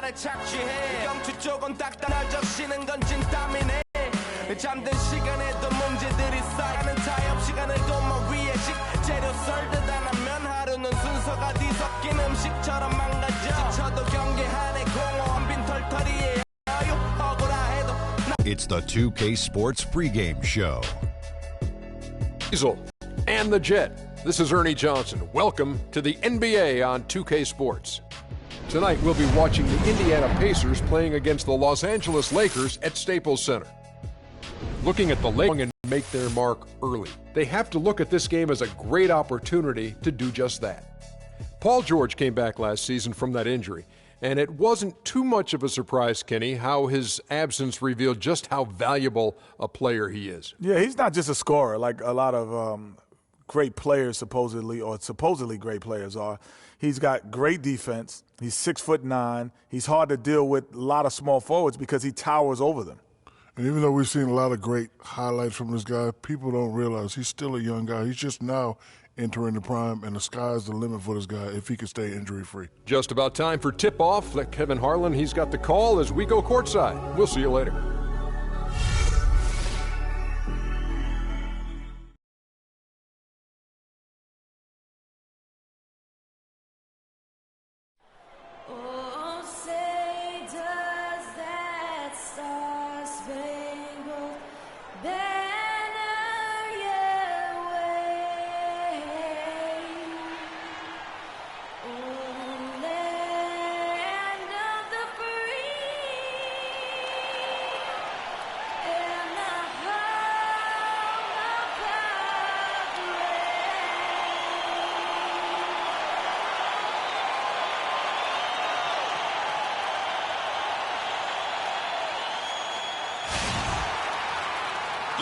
말에 착취해 경추 쪽은 딱딱할 적시는 건 진땀이네 잠든 시간에도 문제들이 쌓이는 타협 시간을 도마 위에 식재료 썰듯 안 하면 하루는 순서가 뒤섞인 음식처럼 망가져 지쳐도 경계하네 공허한 빈 털터리에 아유 억울하 해도 It's the 2K Sports pregame show. Diesel and the Jet. This is Ernie Johnson. Welcome to the NBA on 2K Sports. Tonight we'll be watching the Indiana Pacers playing against the Los Angeles Lakers at Staples Center. Looking at the Lakers and make their mark early. They have to look at this game as a great opportunity to do just that. Paul George came back last season from that injury, and it wasn't too much of a surprise, Kenny, how his absence revealed just how valuable a player he is. Yeah, he's not just a scorer like a lot of great players supposedly great players are. He's got great defense. He's 6'9". He's hard to deal with a lot of small forwards because he towers over them. And even though we've seen a lot of great highlights from this guy, people don't realize he's still a young guy. He's just now entering the prime, and the sky's the limit for this guy if he can stay injury-free. Just about time for tip-off. Let Kevin Harlan, he's got the call as we go courtside. We'll see you later.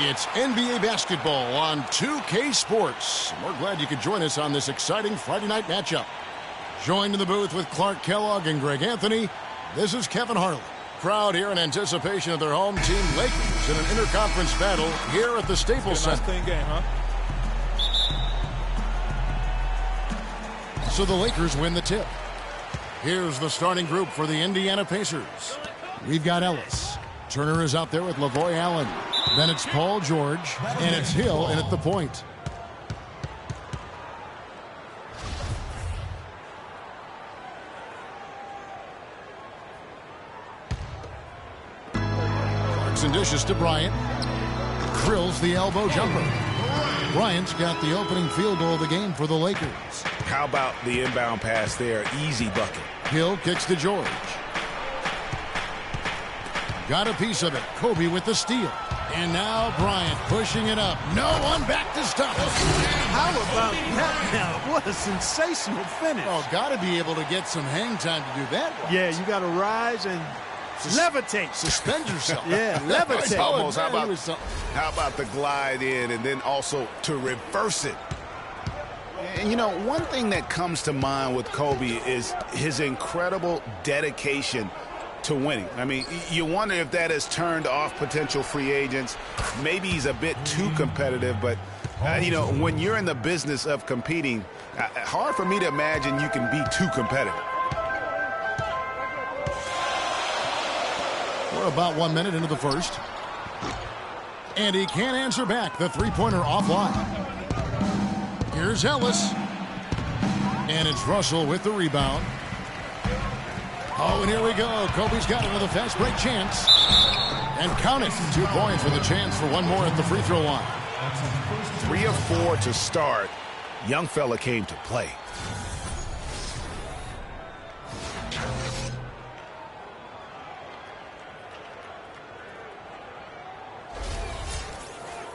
It's NBA basketball on 2K Sports. We're glad you could join us on this exciting Friday night matchup. Joined in the booth with Clark Kellogg and Greg Anthony, this is Kevin Harlan. Crowd here in anticipation of their home team Lakers in an interconference battle here at the Staples Center. Nice clean game, huh? So the Lakers win the tip. Here's the starting group for the Indiana Pacers. We've got Ellis. Turner is out there with Lavoy Allen. Then it's Paul George, and it's Hill in at the point. Clarkson dishes to Bryant. Drills the elbow jumper. Bryant's got the opening field goal of the game for the Lakers. How about the inbound pass there? Easy bucket. Hill kicks to George. Got a piece of it. Kobe with the steal. And now Bryant pushing it up. No one back to stop it. How about that now? What a sensational finish. Oh, got to be able to get some hang time to do that. Yeah, you got to rise and levitate. Suspend yourself. Yeah, levitate. Almost. How about the glide in and then also to reverse it? And, you know, one thing that comes to mind with Kobe is his incredible dedication to winning. I mean, you wonder if that has turned off potential free agents. Maybe he's a bit too competitive, but, you know, when you're in the business of competing, hard for me to imagine you can be too competitive. We're about 1 minute into the first. And he can't answer back. The three-pointer offline. Here's Ellis. And it's Russell with the rebound. Oh, and here we go. Kobe's got another fast break chance. And count it. 2 points with a chance for one more at the free throw line. 3 of 4 to start. Young fella came to play.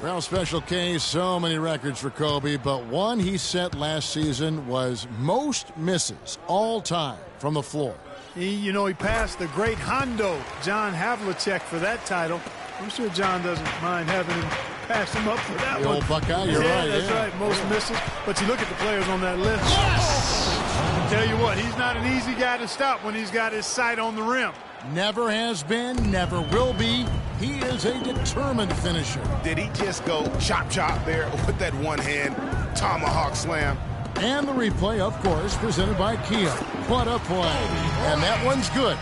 Well, Special K, so many records for Kobe, but one he set last season was most misses all time from the floor. He passed the great Hondo, John Havlicek, for that title. I'm sure John doesn't mind having him pass him up for that the one. Old Buckeye, you're right. That's right, most misses. But you look at the players on that list. Yes! Tell you what, he's not an easy guy to stop when he's got his sight on the rim. Never has been, never will be. He is a determined finisher. Did he just go chop there with that one hand tomahawk slam? And the replay, of course, presented by Kia. What a play. And that one's good.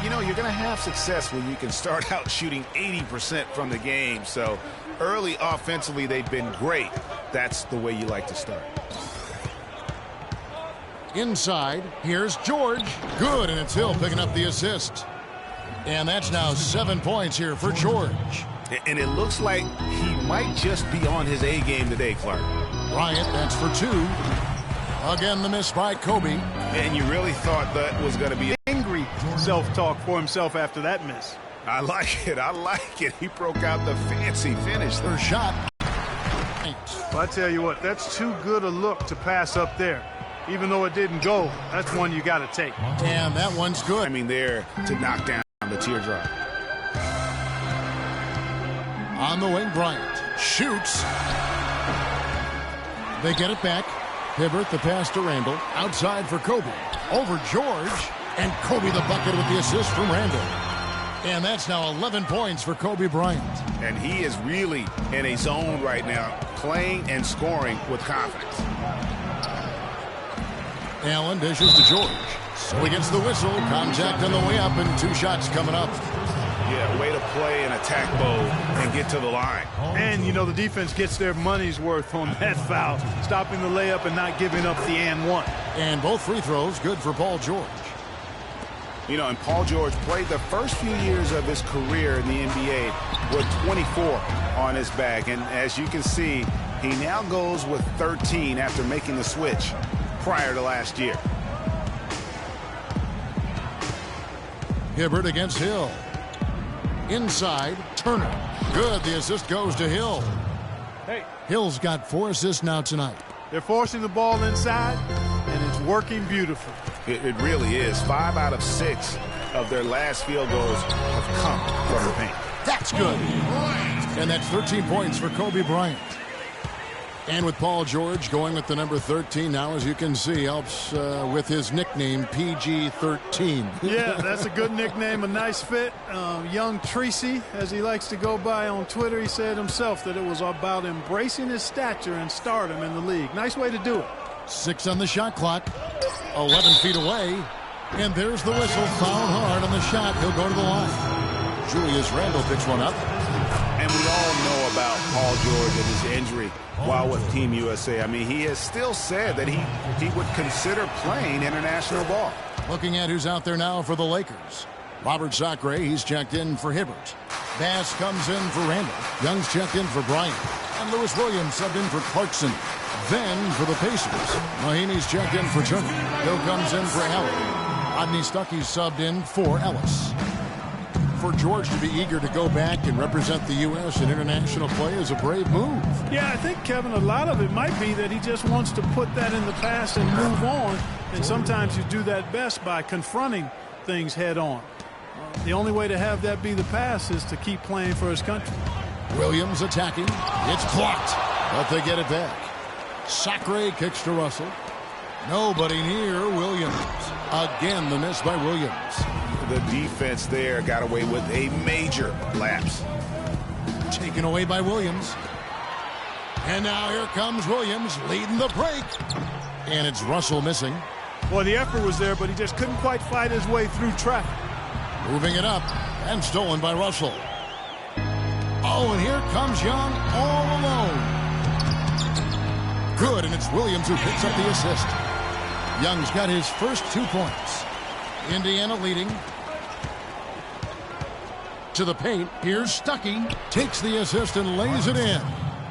You know, you're going to have success when you can start out shooting 80% from the game. So early offensively, they've been great. That's the way you like to start. Inside, here's George. Good, and it's Hill picking up the assist. And that's now 7 points here for George. And it looks like he might just be on his A game today, Clark. Bryant, that's for 2. Again, the miss by Kobe. And you really thought that was going to be Angry self-talk for himself after that miss. I like it. I like it. He broke out the fancy finish. Their shot. Well, I tell you what, that's too good a look to pass up there. Even though it didn't go, that's one you got to take. And that one's good. I mean, there to knock down the teardrop. On the wing, Bryant shoots. They get it back. Hibbert, the pass to Randall. Outside for Kobe. Over George. And Kobe the bucket with the assist from Randall. And that's now 11 points for Kobe Bryant. And he is really in a zone right now, playing and scoring with confidence. Allen dishes to George. So he gets the whistle. Contact on the way up, and 2 shots coming up. Yeah, way to play an attack mode and get to the line. And, you know, the defense gets their money's worth on that foul, stopping the layup and not giving up the and one. And both free throws good for Paul George. You know, and Paul George played the first few years of his career in the NBA with 24 on his back. And as you can see, he now goes with 13 after making the switch prior to last year. Hibbert against Hill. Inside, Turner. Good, the assist goes to Hill. Hey, Hill's got 4 assists now tonight. they're forcing the ball inside, and it's working beautifully. It really is. 5 out of 6 of their last field goals have come from the paint. That's good. And that's 13 points for Kobe Bryant. And with Paul George going with the number 13 now, as you can see, helps with his nickname, PG-13. Yeah, that's a good nickname, a nice fit. Young Tracy, as he likes to go by on Twitter, he said himself that it was about embracing his stature and stardom in the league. Nice way to do it. 6 on the shot clock. 11 feet away. And there's the whistle. Foul hard on the shot. He'll go to the line. Julius Randle picks one up. And we all know about Paul George and his injury while with Team USA. I mean, he has still said that he would consider playing international ball. Looking at who's out there now for the Lakers. Robert Sacre, he's checked in for Hibbert. Bass comes in for Randall. Young's checked in for Bryant. And Lewis Williams subbed in for Clarkson. Then for the Pacers, Mahinmi's checked in for Turner. Hill comes in for Allen. Rodney Stuckey subbed in for Ellis. For George to be eager to go back and represent the U.S. in international play is a brave move. Yeah, I think, Kevin, a lot of it might be that he just wants to put that in the past and move on. And sometimes you do that best by confronting things head on. The only way to have that be the past is to keep playing for his country. Williams attacking. It's blocked, but they get it back. Sacre kicks to Russell. Nobody near Williams. Again, the miss by Williams. The defense there got away with a major lapse. Taken away by Williams. And now here comes Williams leading the break. And it's Russell missing. Well, the effort was there, but he just couldn't quite fight his way through traffic. Moving it up and stolen by Russell. Oh, and here comes Young all alone. Good, and it's Williams who picks up the assist. Young's got his first 2 points. Indiana leading. To the paint. Here's Stuckey. Takes the assist and lays it in.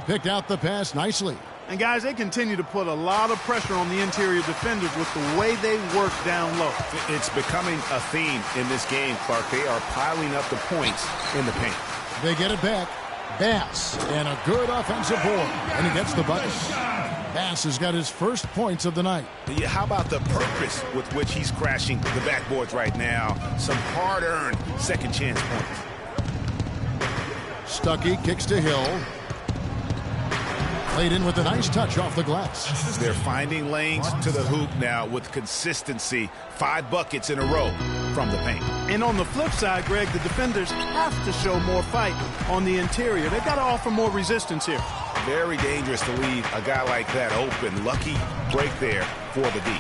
Picked out the pass nicely. And, guys, they continue to put a lot of pressure on the interior defenders with the way they work down low. It's becoming a theme in this game, Clark. They are piling up the points in the paint. They get it back. Bass. And a good offensive board. And he gets the bucket. Bass has got his first points of the night. Yeah, how about the purpose with which he's crashing the backboards right now? Some hard-earned second chance points. Stuckey kicks to Hill. Played in with a nice touch off the glass. They're finding lanes to the hoop now with consistency. 5 buckets in a row from the paint. And on the flip side, Greg, the defenders have to show more fight on the interior. They've got to offer more resistance here. Very dangerous to leave a guy like that open. Lucky break there for the D.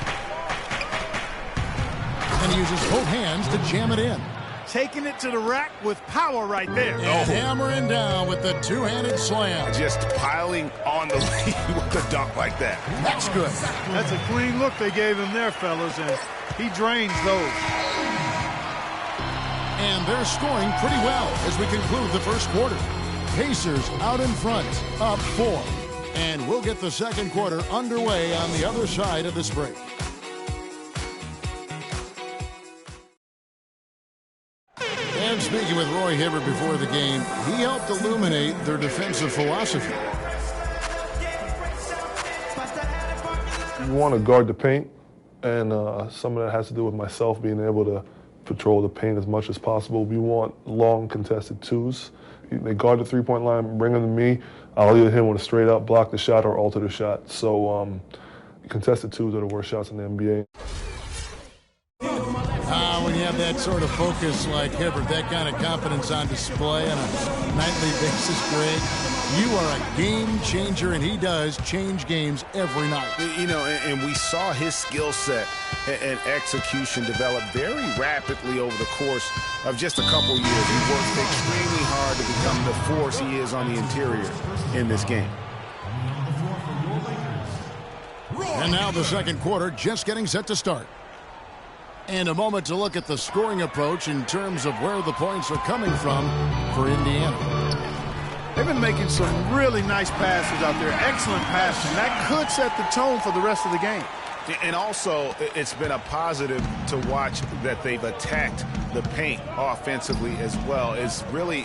And he uses both hands to jam it in. Taking it to the rack with power right there. And hammering down with the two-handed slam. Just piling on the lead with a dunk like that. That's good. That's a clean look they gave him there, fellas, and he drains those. And they're scoring pretty well as we conclude the first quarter. Pacers out in front, up 4. And we'll get the second quarter underway on the other side of this break. And speaking with Roy Hibbert before the game, he helped illuminate their defensive philosophy. You want to guard the paint, and some of that has to do with myself being able to patrol the paint as much as possible. We want long contested twos. They guard the three-point line, bring them to me. I'll either hit him with a straight-up block the shot or alter the shot. So contested twos are the worst shots in the NBA. When you have that sort of focus like Hibbert, that kind of confidence on display on a nightly basis, Greg, you are a game changer, and he does change games every night. You know, and we saw his skill set and execution develop very rapidly over the course of just a couple years. He worked extremely hard to become the force he is on the interior in this game. And now the second quarter just getting set to start. And a moment to look at the scoring approach in terms of where the points are coming from for Indiana. They've been making some really nice passes out there. Excellent passing. That could set the tone for the rest of the game. And also, it's been a positive to watch that they've attacked the paint offensively as well. It's really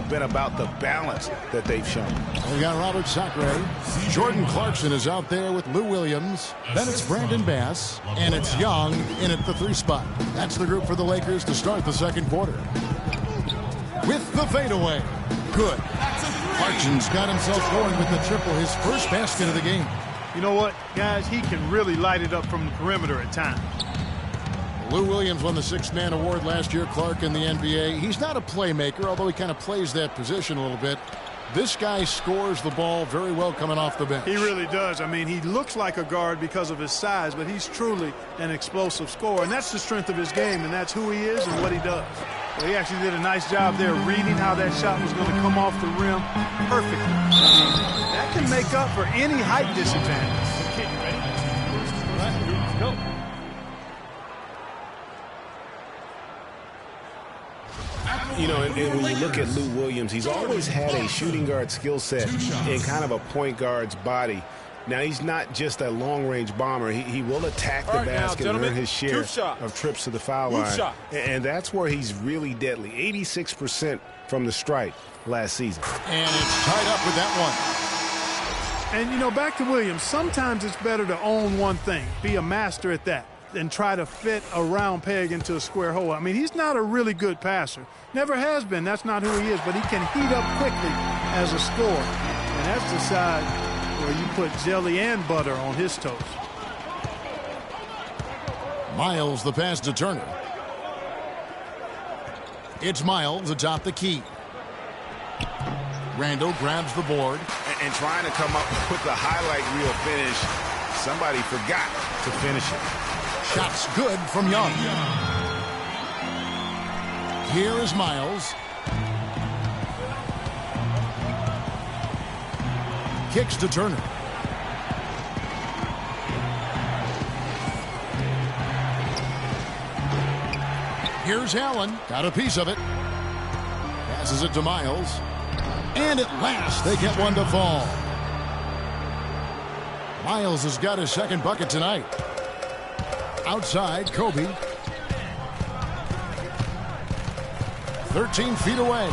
been about the balance that they've shown. We got Robert Sacre. Jordan Clarkson is out there with Lou Williams. Then it's Brandon Bass. And it's Young in at the 3 spot. That's the group for the Lakers to start the second quarter. With the fadeaway. Good. Clarkson's got himself going with the triple, his first basket of the game. You know what, guys? He can really light it up from the perimeter at times. Lou Williams won the 6th Man Award last year, Clark, in the NBA. He's not a playmaker, although he kind of plays that position a little bit. This guy scores the ball very well coming off the bench. He really does. I mean, he looks like a guard because of his size, but he's truly an explosive scorer, and that's the strength of his game, and that's who he is and what he does. Well, he actually did a nice job there reading how that shot was going to come off the rim perfectly. That can make up for any height disadvantage. Okay, you ready? All right, let's go. You know, and when you look at Lou Williams, he's always had a shooting guard skill set in kind of a point guard's body. Now, he's not just a long-range bomber. He will attack the basket and earn his share of trips to the foul line. And that's where he's really deadly. 86% from the stripe last season. And it's tied up with that one. And, you know, back to Williams, sometimes it's better to own one thing, be a master at that, than try to fit a round peg into a square hole. I mean, he's not a really good passer. Never has been. That's not who he is. But he can heat up quickly as a scorer. And that's the side where you put jelly and butter on his toast. Miles the pass to Turner. It's Miles atop the key. Randall grabs the board. And trying to come up with the highlight reel finish, somebody forgot to finish it. Shot's good from Young. Here is Miles. Kicks to Turner. Here's Allen. Got a piece of it. Passes it to Miles. And at last, they get one to fall. Miles has got his second bucket tonight. Outside, Kobe. 13 feet away.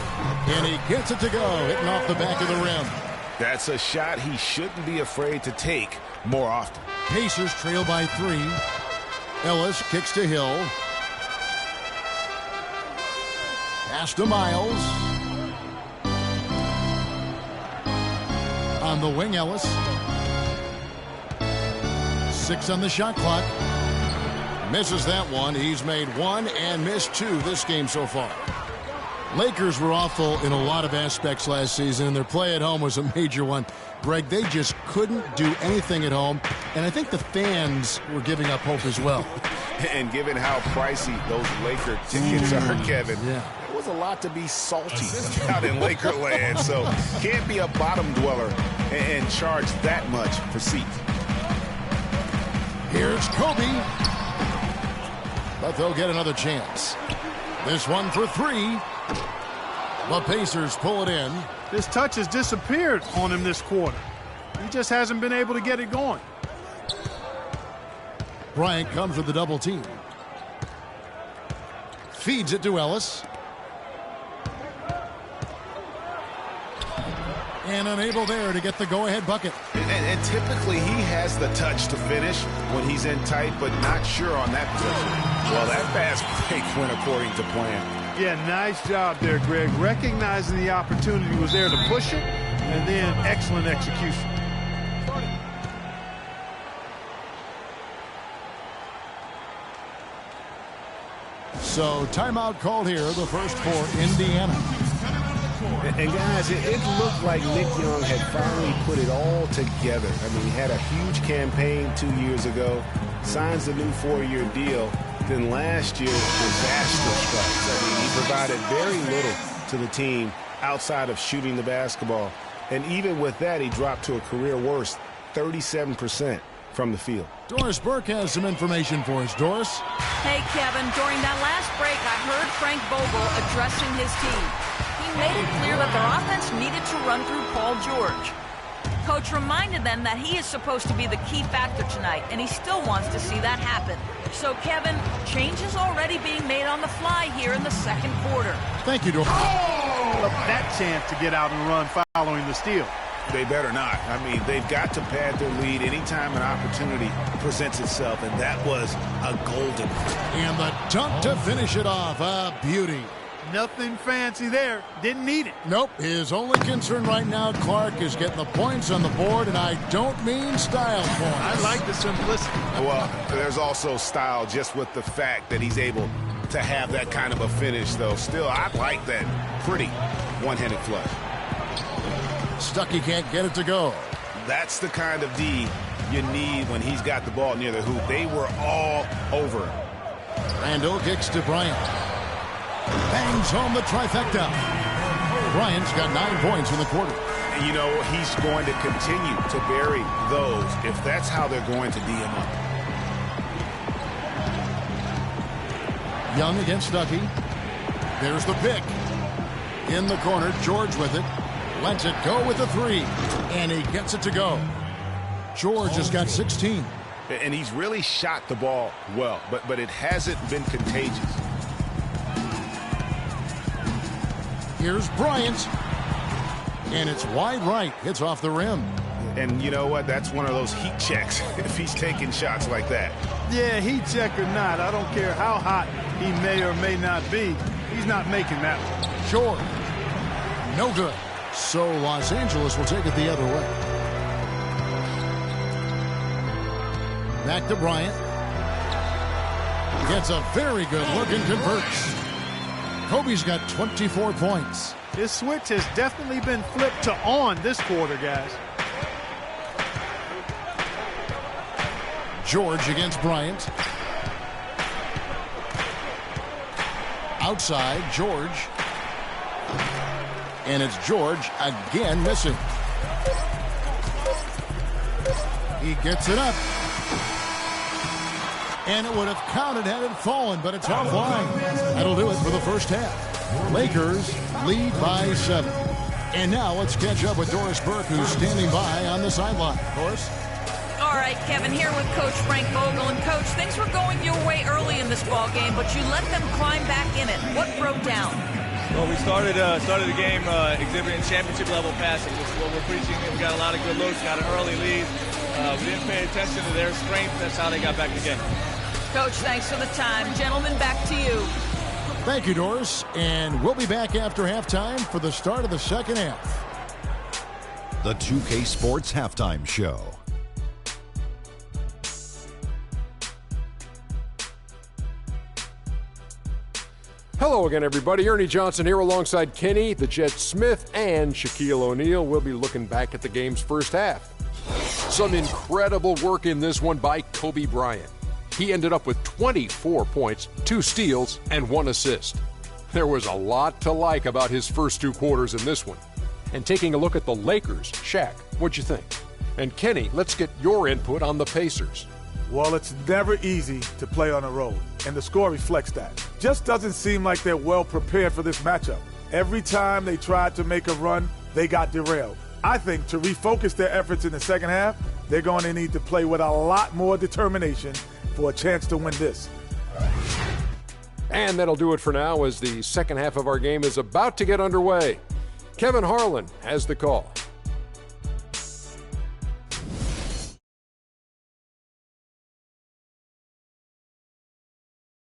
And he gets it to go, hitting off the back of the rim. That's a shot he shouldn't be afraid to take more often. Pacers trail by 3. Ellis kicks to Hill. Pass to Miles. On the wing, Ellis. 6 on the shot clock. Misses that one. He's made 1 and missed 2 this game so far. Lakers were awful in a lot of aspects last season, and their play at home was a major one. Greg, they just couldn't do anything at home, and I think the fans were giving up hope as well. And given how pricey those Laker tickets are, Kevin, there was a lot to be salty out in Laker land. So can't be a bottom dweller and charge that much for seats. Here's Kobe. But they'll get another chance. This one for three. The Pacers pull it in. This touch has disappeared on him this quarter. He just hasn't been able to get it going. Bryant comes with the double team. Feeds it to Ellis. And unable there to get the go-ahead bucket. And typically he has the touch to finish when he's in tight, but not sure on that possession. Well, that fast break went according to plan. Yeah, nice job there, Greg. Recognizing the opportunity was there to push it, and then excellent execution. So timeout called here, the first for Indiana. And guys, it looked like Nick Young had finally put it all together. I mean, he had a huge campaign 2 years ago, signs a new 4-year deal. Then last year, disaster strikes. I mean, he provided very little to the team outside of shooting the basketball. And even with that, he dropped to a career worst, 37% from the field. Doris Burke has some information for us. Doris? Hey, Kevin, during that last break, I heard Frank Vogel addressing his team. He made it clear that their offense needed to run through Paul George. Coach reminded them that he is supposed to be the key factor tonight, and he still wants to see that happen. So, Kevin, change is already being made on the fly here in the second quarter. Thank you, Doris. That chance to get out and run following the steal. They better not. I mean, they've got to pad their lead anytime an opportunity presents itself, and that was a golden one. And the dunk to finish it off. A beauty. Nothing fancy there. Didn't need it. Nope. His only concern right now, Clark, is getting the points on the board, and I don't mean style points. I like the simplicity. Well, there's also style just with the fact that he's able to have that kind of a finish, though. Still, I like that pretty one-handed flush. Stuckey can't get it to go. That's the kind of D you need when he's got the ball near the hoop. They were all over him. Randall kicks to Bryant. Bangs home the trifecta. Bryant's got 9 points in the quarter. You know, he's going to continue to bury those if that's how they're going to D him up. Young against Stuckey. There's the pick. In the corner, George with it. Lets it go with the 3. And he gets it to go. George has got 16. And he's really shot the ball well, but it hasn't been contagious. Here's Bryant. And it's wide right. Hits off the rim. And you know what? That's one of those heat checks if he's taking shots like that. Yeah, heat check or not, I don't care how hot he may or may not be. He's not making that one. George. No good. So Los Angeles will take it the other way. Back to Bryant. Gets a very good look and converts. Kobe's got 24 points. This switch has definitely been flipped to on this quarter, guys. George against Bryant. Outside, George. And it's George again missing. He gets it up. And it would have counted had it fallen, but it's offline. That'll do it for the first half. Lakers lead by 7. And now let's catch up with Doris Burke, who's standing by on the sideline. Doris? All right, Kevin, here with Coach Frank Vogel. And, Coach, things were going your way early in this ball game, but you let them climb back in it. What broke down? Well, we started the game exhibiting championship-level passing, which is what we're preaching. We got a lot of good looks, got an early lead. We didn't pay attention to their strength. That's how they got back in the game. Coach, thanks for the time. Gentlemen, back to you. Thank you, Doris. And we'll be back after halftime for the start of the second half. The 2K Sports Halftime Show. Hello again, everybody. Ernie Johnson here alongside Kenny, the Jet Smith, and Shaquille O'Neal. We'll be looking back at the game's first half. Some incredible work in this one by Kobe Bryant. He ended up with 24 points, 2 steals, and 1 assist. There was a lot to like about his first 2 quarters in this one. And taking a look at the Lakers, Shaq, what'd you think? And Kenny, let's get your input on the Pacers. Well, it's never easy to play on the road, and the score reflects that. Just doesn't seem like they're well prepared for this matchup. Every time they tried to make a run, they got derailed. I think to refocus their efforts in the second half, they're going to need to play with a lot more determination for a chance to win this. And that'll do it for now as the second half of our game is about to get underway. Kevin Harlan has the call.